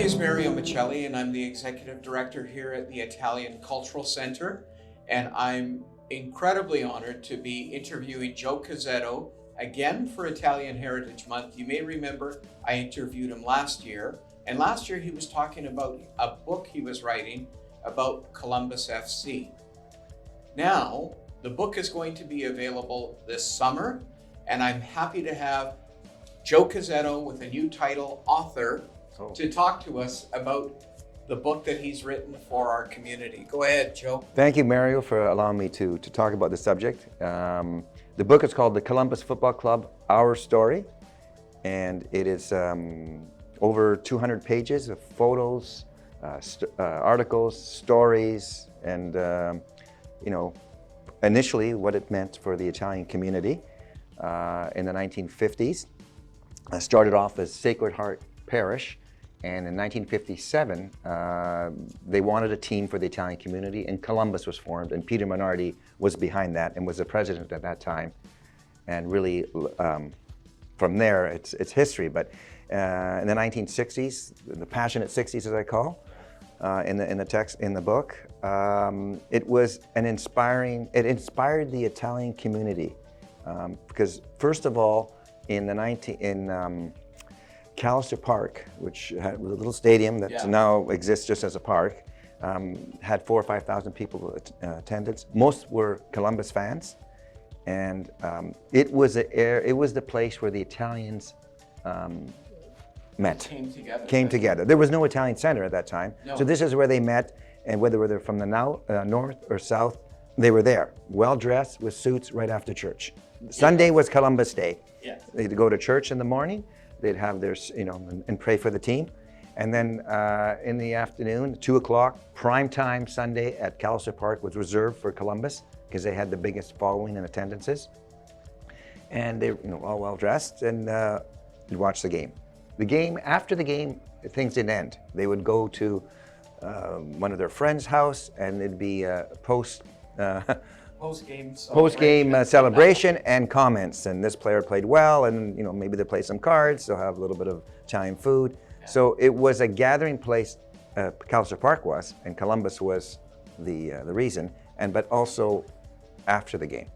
is Mario Michelli, and I'm the Executive Director here at the Italian Cultural Center. And I'm incredibly honored to be interviewing Joe Cuzzetto again for Italian Heritage Month. You may remember I interviewed him last year, and last year he was talking about a book he was writing about Columbus FC. Now, the book is going to be available this summer, and I'm happy to have Joe Cuzzetto with a new title, author, to talk to us about the book that he's written for our community. Go ahead, Joe. Thank you, Mario, for allowing me to talk about the subject. The book is called The Columbus Football Club, Our Story, and it is over 200 pages of photos, articles, stories, and initially what it meant for the Italian community in the 1950s. I started off as Sacred Heart Parish, and in 1957 they wanted a team for the Italian community, and Columbus was formed, and Peter Minardi was behind that and was the president at that time. And really from there it's history. But in the 1960s, the passionate 60s as I call, in the book, it was it inspired the Italian community, because first of all, in Callister Park, which was a little stadium that now exists just as a park, had 4,000 or 5,000 people attendance. Most were Columbus fans, and it was the place where the Italians met. Came together. There was no Italian center at that time, so this is where they met, and whether they're from the north or south, they were there, well dressed with suits right after church. Sunday was Columbus Day. They'd go to church in the morning. They'd have their, and pray for the team. And then in the afternoon, 2 o'clock, prime time Sunday at Callister Park was reserved for Columbus because they had the biggest following and attendances. And they were all well dressed, and you'd watch the game. After the game, things didn't end. They would go to one of their friends' house, and it'd be post-game celebration and comments, and this player played well, and maybe they play some cards, they'll have a little bit of Italian food. So it was a gathering place. Callister Park was, and Columbus was the reason, but also after the game.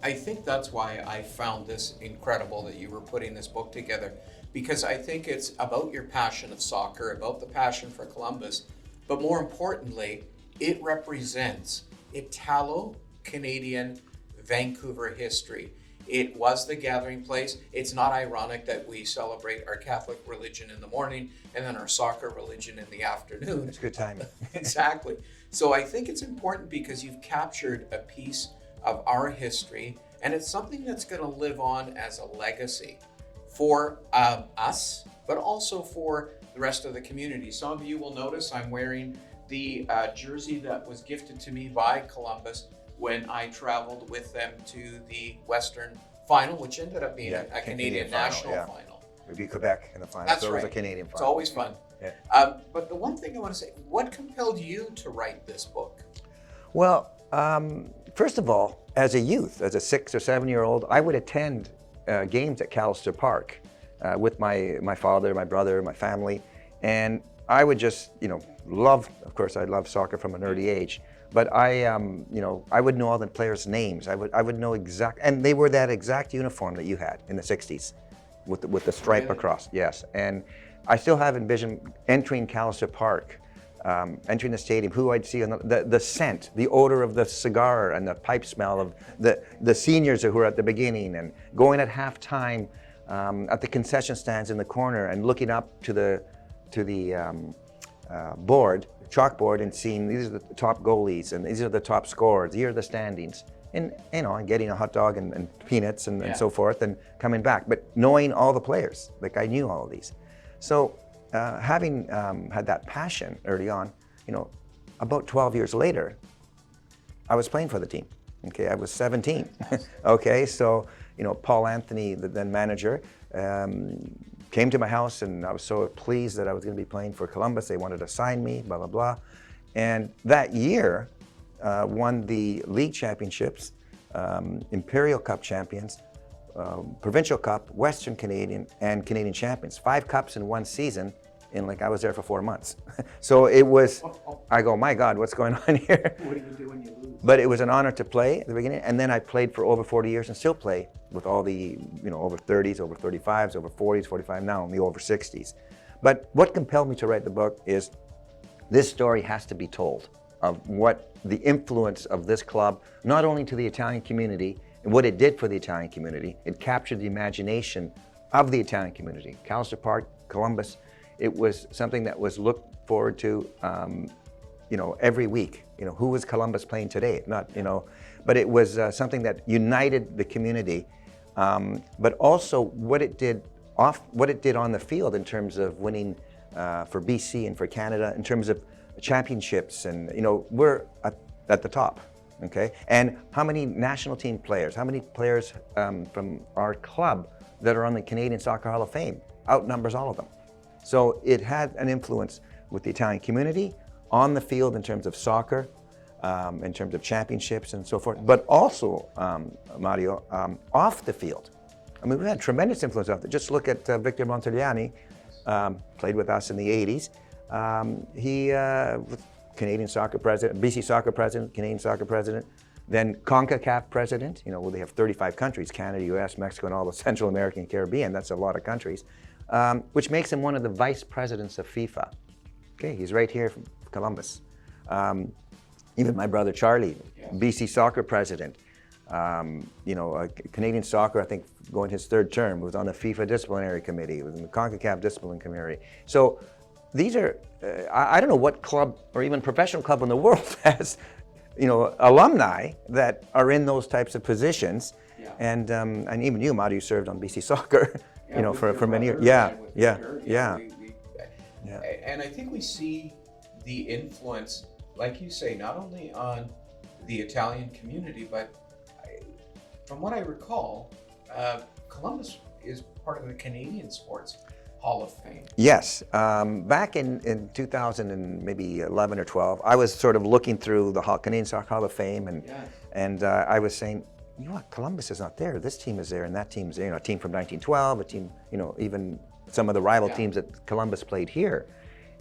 I think that's why I found this incredible that you were putting this book together, because I think it's about your passion of soccer, about the passion for Columbus, but more importantly, it represents Italo-Canadian Vancouver history. It was the gathering place. It's not ironic that we celebrate our Catholic religion in the morning and then our soccer religion in the afternoon. It's good timing. Exactly. So I think it's important because you've captured a piece of our history, and it's something that's going to live on as a legacy for us, but also for the rest of the community. Some of you will notice I'm wearing the jersey that was gifted to me by Columbus when I traveled with them to the Western final, which ended up being a Canadian national final. We beat Quebec in the final. That's so right. It was a Canadian final. It's always fun. Yeah. But the one thing I want to say, what compelled you to write this book? Well, first of all, as a youth, as a 6 or 7-year-old, I would attend games at Callister Park with my father, my brother, my family, and I would just, love, of course, I loved soccer from an early age, but I would know all the players' names. I would know and they were that exact uniform that you had in the 60s with the stripe across, yes. And I still have envisioned entering Callister Park, entering the stadium, who I'd see, on the scent, the odor of the cigar and the pipe smell of the seniors who were at the beginning, and going at halftime at the concession stands in the corner and looking up to the chalkboard, and seeing these are the top goalies and these are the top scorers, here are the standings, and getting a hot dog and peanuts and so forth, and coming back, but knowing all the players, like I knew all of these. So having had that passion early on, about 12 years later, I was playing for the team. Okay, I was 17. Okay, so Paul Anthony, the then manager, came to my house, and I was so pleased that I was going to be playing for Columbus. They wanted to sign me, blah, blah, blah. And that year, won the league championships, Imperial Cup champions, Provincial Cup, Western Canadian, and Canadian champions. 5 cups in one season and like I was there for 4 months. So it was, I go, my God, what's going on here? What do you do when you lose? But it was an honor to play at the beginning, and then I played for over 40 years and still play with all the, over 30s, over 35s, over 40s, 45 now, and the over 60s. But what compelled me to write the book is this story has to be told of what the influence of this club, not only to the Italian community, and what it did for the Italian community. It captured the imagination of the Italian community. Callister Park, Columbus, it was something that was looked forward to, every week. Who was Columbus playing today? Not, but it was something that united the community. But also what it did on the field in terms of winning for BC and for Canada, in terms of championships, and we're at the top. Okay, and how many national team players, how many players from our club that are on the Canadian Soccer Hall of Fame? Outnumbers all of them. So it had an influence with the Italian community on the field in terms of soccer, in terms of championships and so forth, but also, Mario, off the field. I mean, we've had tremendous influence off it. Just look at Victor Montagliani, played with us in the 80s. He was Canadian soccer president, BC soccer president, Canadian soccer president, then CONCACAF president, where they have 35 countries, Canada, US, Mexico, and all the Central American and Caribbean. That's a lot of countries, which makes him one of the vice presidents of FIFA. Okay, he's right here from Columbus. Even my brother Charlie, yes. BC soccer president. Canadian soccer, I think, going his third term, was on the FIFA disciplinary committee, was in the CONCACAF discipline committee. So these are, I don't know what club or even professional club in the world has, alumni that are in those types of positions. Yeah. And even you, Mario, served on BC Soccer, yeah, for many years. Yeah. And I think we see the influence, like you say, not only on the Italian community, but from what I recall, Columbus is part of the Canadian Sports Hall of Fame. Yes. Back in 2000 and maybe 11 or 12, I was sort of looking through the Canadian Soccer Hall of Fame, and I was saying, Columbus is not there. This team is there, and that team's there. A team from 1912, a team, even some of the rival teams that Columbus played here.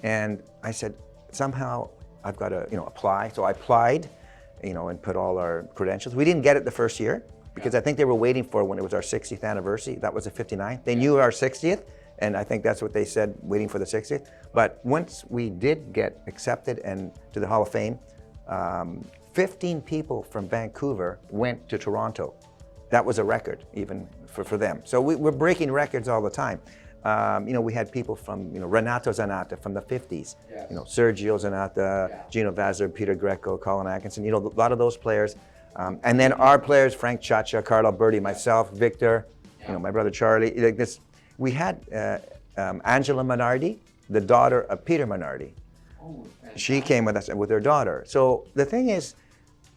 And I said, somehow I've got to, apply. So I applied, and put all our credentials. We didn't get it the first year because I think they were waiting for when it was our 60th anniversary. That was the 59th. They knew our 60th. And I think that's what they said, waiting for the 60th. But once we did get accepted and to the Hall of Fame, 15 people from Vancouver went to Toronto. That was a record, even for them. So we're breaking records all the time. We had people from, Renato Zanatta from the 50s, yes. Sergio Zanatta, Gino Vazza, Peter Greco, Colin Atkinson, a lot of those players. And then our players, Frank Chacha, Carlo Alberti, myself, Victor, my brother Charlie, like this. We had Angela Minardi, the daughter of Peter Minardi. Oh, she came with us with her daughter. So the thing is,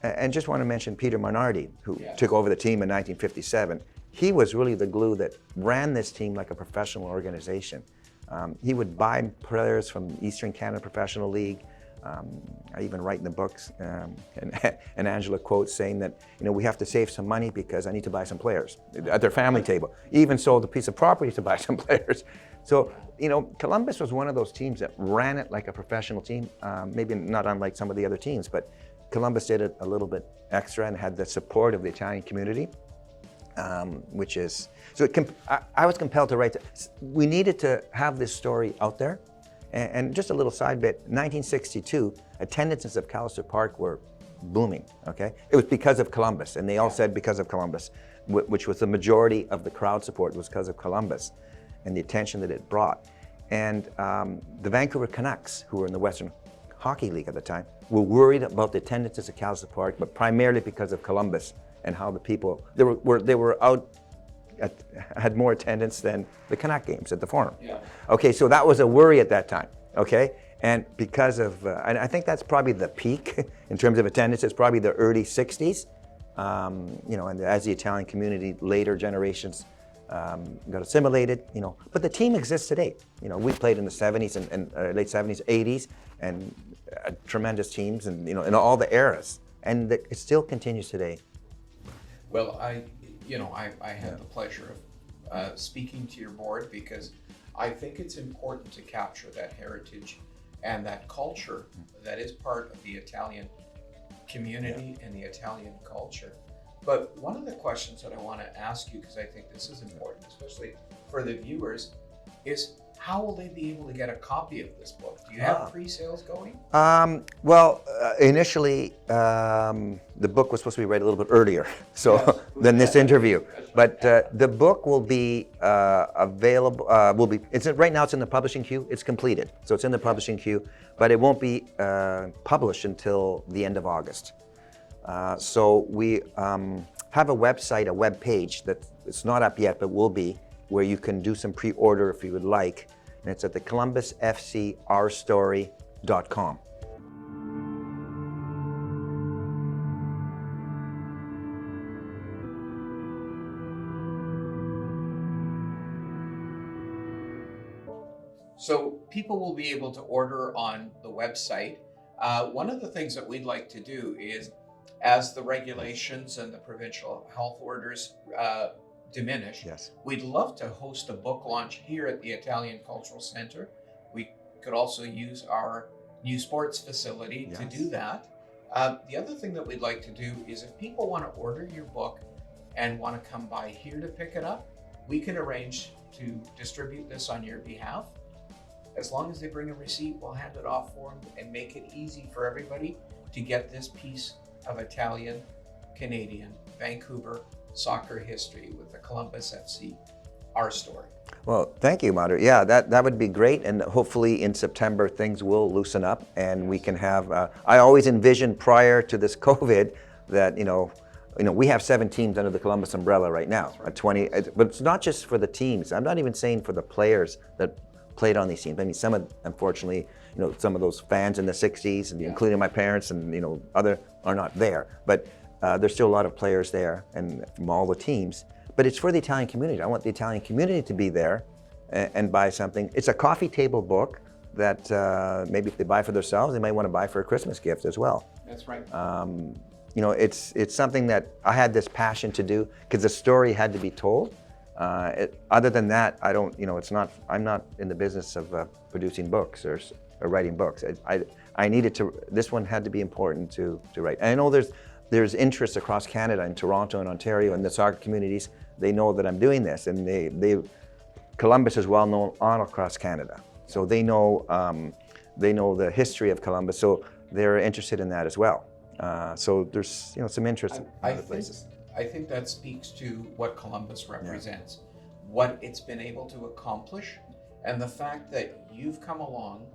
and just want to mention Peter Minardi, who took over the team in 1957. He was really the glue that ran this team like a professional organization. He would buy players from Eastern Canada Professional League. I even write in the books, and Angela quotes saying that, we have to save some money because I need to buy some players at their family table. Even sold a piece of property to buy some players. So, Columbus was one of those teams that ran it like a professional team, maybe not unlike some of the other teams, but Columbus did it a little bit extra and had the support of the Italian community, which is, so I was compelled to write, we needed to have this story out there. And just a little side bit, 1962, attendances of Callister Park were booming, okay? It was because of Columbus, and they all said because of Columbus, which was the majority of the crowd support was because of Columbus and the attention that it brought. And the Vancouver Canucks, who were in the Western Hockey League at the time, were worried about the attendances at Callister Park, but primarily because of Columbus and how the people, they were out, had more attendance than the Canuck games at the Forum. Yeah. Okay, so that was a worry at that time, okay? And because of, and I think that's probably the peak in terms of attendance, it's probably the early 60s, and as the Italian community, later generations got assimilated, but the team exists today. We played in the 70s and late 70s, 80s, and tremendous teams and, in all the eras, and it still continues today. Well, I had the pleasure of speaking to your board because I think it's important to capture that heritage and that culture that is part of the Italian community and the Italian culture. But one of the questions that I want to ask you, because I think this is important, especially for the viewers, is how will they be able to get a copy of this book? Do you have pre-sales going? Initially, the book was supposed to be read a little bit earlier, so than this interview. But the book will be available. Right now. It's in the publishing queue. It's completed, so it's in the publishing queue. But it won't be published until the end of August. So we have a website, a web page that it's not up yet, but will be, where you can do some pre-order if you would like, and it's at the columbusfcourstory.com. So people will be able to order on the website. One of the things that we'd like to do is, as the regulations and the provincial health orders diminish, we'd love to host a book launch here at the Italian Cultural Center. We could also use our new sports facility to do that. The other thing that we'd like to do is, if people want to order your book and want to come by here to pick it up, we can arrange to distribute this on your behalf. As long as they bring a receipt, we'll hand it off for them and make it easy for everybody to get this piece of Italian, Canadian, Vancouver soccer history with the Columbus FC, our story. Well, thank you, Mater. Yeah, that would be great, and hopefully in September things will loosen up and we can have. I always envisioned prior to this COVID that we have 7 teams under the Columbus umbrella right now. 20, but it's not just for the teams. I'm not even saying for the players that played on these teams. I mean, unfortunately, some of those fans in the 60s, and including my parents and other, are not there. But there's still a lot of players there, and from all the teams. But it's for the Italian community. I want the Italian community to be there and buy something. It's a coffee table book that maybe if they buy for themselves, they might want to buy for a Christmas gift as well. That's right. It's something that I had this passion to do because the story had to be told. Other than that, I don't. I'm not in the business of producing books or writing books. I needed to. This one had to be important to write. And I know there's interest across Canada, in Toronto and Ontario, and the soccer communities. They know that I'm doing this, and Columbus is well known all across Canada. So they know the history of Columbus. So they're interested in that as well. So there's some interest in other places. I think that speaks to what Columbus represents, what it's been able to accomplish, and the fact that you've come along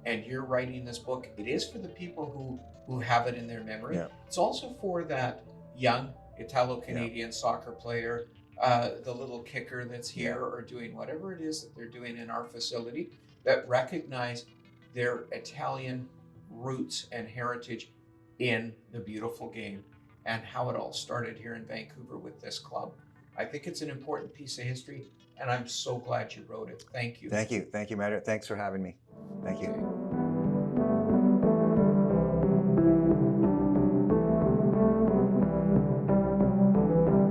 and you're writing this book. It is for the people who have it in their memory. Yeah. It's also for that young Italo-Canadian soccer player, the little kicker that's here or doing whatever it is that they're doing in our facility, that recognize their Italian roots and heritage in the beautiful game, and how it all started here in Vancouver with this club. I think it's an important piece of history, and I'm so glad you wrote it. Thank you. Thank you, Matt. Thanks for having me. Thank you.